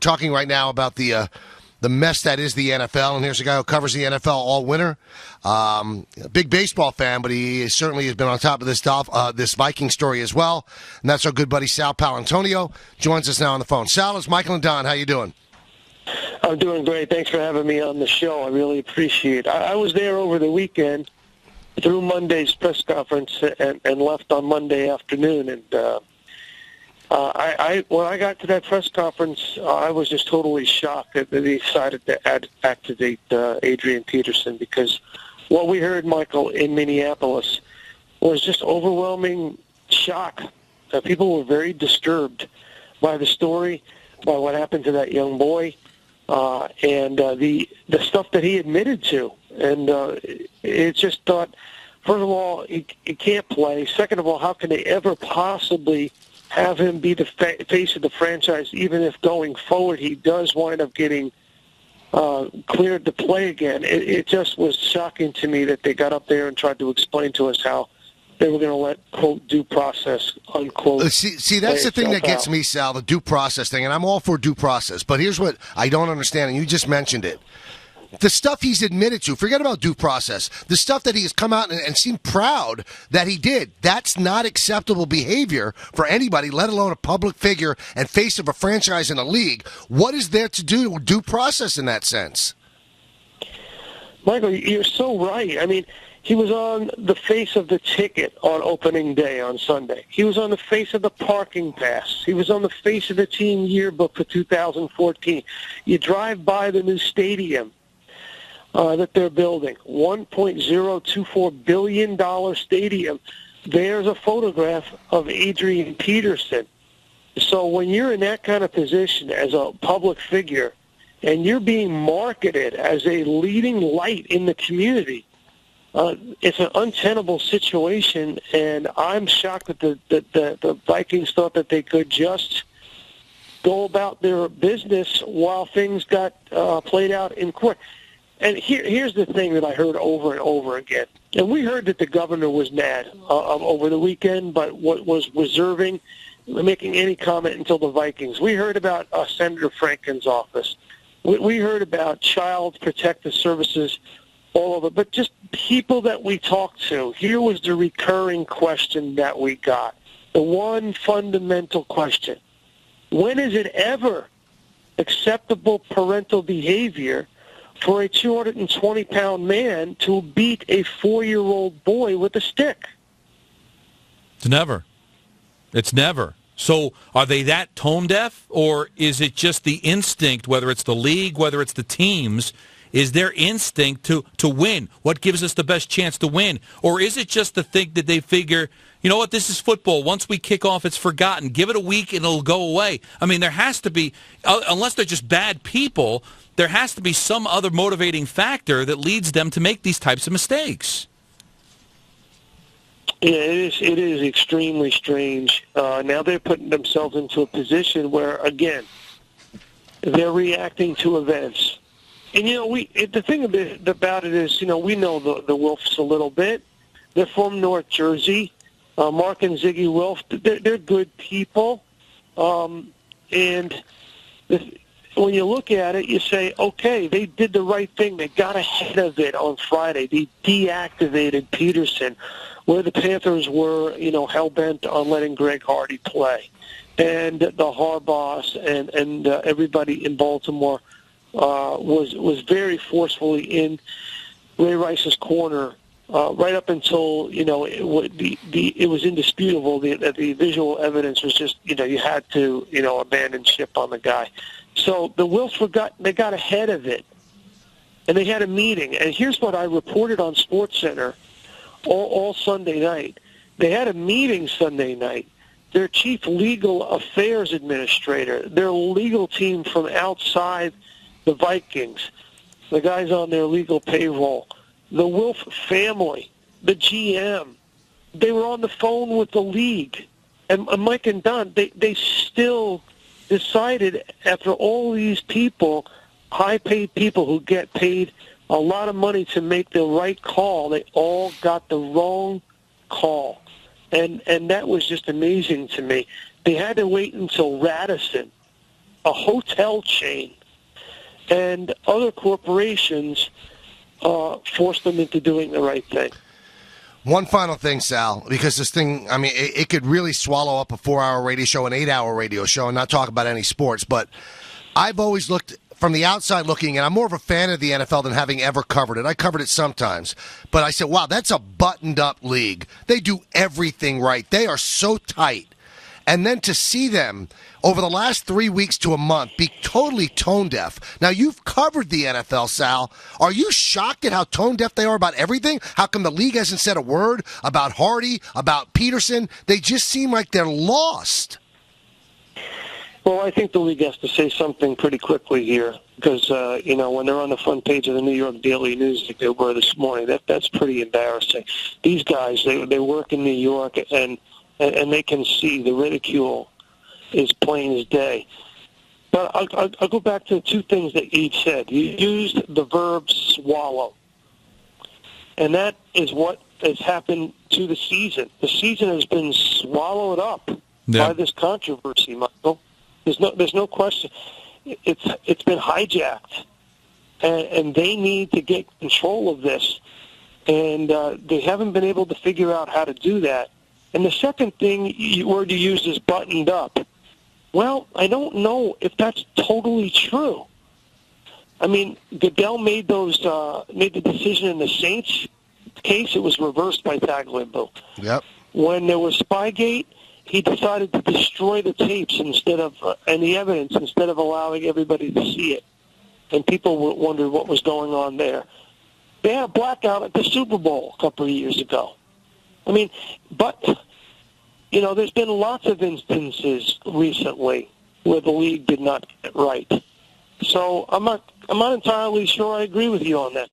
talking right now about the mess that is the NFL, and here's a guy who covers the NFL all winter. A big baseball fan, but he certainly has been on top of this Viking story as well. And that's our good buddy Sal Paolantonio. Joins us now on the phone. Sal, it's Michael and Don. How you doing? I'm doing great. Thanks for having me on the show. I really appreciate it. I was there over the weekend through Monday's press conference and left on Monday afternoon. And when I got to that press conference, I was just totally shocked that they decided to activate Adrian Peterson, because what we heard, Michael, in Minneapolis was just overwhelming shock. People were very disturbed by the story, by what happened to that young boy, and the stuff that he admitted to. And it just thought, first of all, he can't play. Second of all, how can they ever possibly have him be the face of the franchise, even if going forward he does wind up getting cleared to play again? It just was shocking to me that they got up there and tried to explain to us how they were going to let, quote, due process, unquote. See, that's the thing that gets me, Sal, the due process thing, and I'm all for due process, but here's what I don't understand, and you just mentioned it. The stuff he's admitted to, forget about due process, the stuff that he has come out and seemed proud that he did, that's not acceptable behavior for anybody, let alone a public figure and face of a franchise in a league. What is there to do with due process in that sense? Michael, you're so right. I mean, he was on the face of the ticket on opening day on Sunday. He was on the face of the parking pass. He was on the face of the team yearbook for 2014. You drive by the new stadium that they're building, $1.024 billion stadium. There's a photograph of Adrian Peterson. So when you're in that kind of position as a public figure and you're being marketed as a leading light in the community, it's an untenable situation, and I'm shocked that the Vikings thought that they could just go about their business while things got played out in court. And here's the thing that I heard over and over again. And we heard that the governor was mad over the weekend, but what was reserving making any comment until the Vikings. We heard about Senator Franken's office. We heard about Child Protective Services all over. But just people that we talked to, here was the recurring question that we got. The one fundamental question. When is it ever acceptable parental behavior for a 220-pound man to beat a 4-year-old boy with a stick? It's never. It's never. So are they that tone deaf, or is it just the instinct, whether it's the league, whether it's the teams, is their instinct to win? What gives us the best chance to win? Or is it just the thing that they figure, you know what, this is football. Once we kick off, it's forgotten. Give it a week and it'll go away. I mean, there has to be, unless they're just bad people, there has to be some other motivating factor that leads them to make these types of mistakes. Yeah, it is extremely strange. Now they're putting themselves into a position where, again, they're reacting to events. And, you know, the thing about it is, you know, we know the Wilfs a little bit. They're from North Jersey. Mark and Ziggy Wilf, they're good people. And when you look at it, you say, okay, they did the right thing. They got ahead of it on Friday. They deactivated Peterson, where the Panthers were, you know, hell-bent on letting Greg Hardy play. And the Harbaughs and everybody in Baltimore was very forcefully in Ray Rice's corner right up until, you know, it was indisputable that the visual evidence was just, you know, you had to, you know, abandon ship on the guy. So the Wilfs they got ahead of it, and they had a meeting. And here's what I reported on SportsCenter all Sunday night. They had a meeting Sunday night. Their chief legal affairs administrator, their legal team from outside the Vikings, the guys on their legal payroll, the Wilf family, the GM, they were on the phone with the league. And Mike and Don, they still decided, after all these people, high-paid people who get paid a lot of money to make the right call, they all got the wrong call. And that was just amazing to me. They had to wait until Radisson a hotel chain, and other corporations forced them into doing the right thing. One final thing, Sal, because this thing, I mean, it could really swallow up a 4-hour radio show, an 8-hour radio show, and not talk about any sports. But I've always looked from the outside looking, and I'm more of a fan of the NFL than having ever covered it. I covered it sometimes. But I said, wow, that's a buttoned-up league. They do everything right. They are so tight. And then to see them over the last 3 weeks to a month be totally tone deaf. Now, you've covered the NFL, Sal. Are you shocked at how tone deaf they are about everything? How come the league hasn't said a word about Hardy, about Peterson? They just seem like they're lost. Well, I think the league has to say something pretty quickly here because, when they're on the front page of the New York Daily News like they were this morning, that's pretty embarrassing. These guys, they work in New York, and they can see the ridicule is plain as day. But I'll go back to the two things that you said. You used the verb swallow. And that is what has happened to the season. The season has been swallowed up by this controversy, Michael. There's no question. It's been hijacked. And they need to get control of this. And they haven't been able to figure out how to do that. And the second word you used is buttoned up. Well, I don't know if that's totally true. I mean, Goodell made the decision in the Saints case. It was reversed by Tagliabue. Yep. When there was Spygate, he decided to destroy the tapes and the evidence instead of allowing everybody to see it. And people wondered what was going on there. They had a blackout at the Super Bowl a couple of years ago. I mean, but, there's been lots of instances recently where the league did not get it right. So I'm not entirely sure I agree with you on that.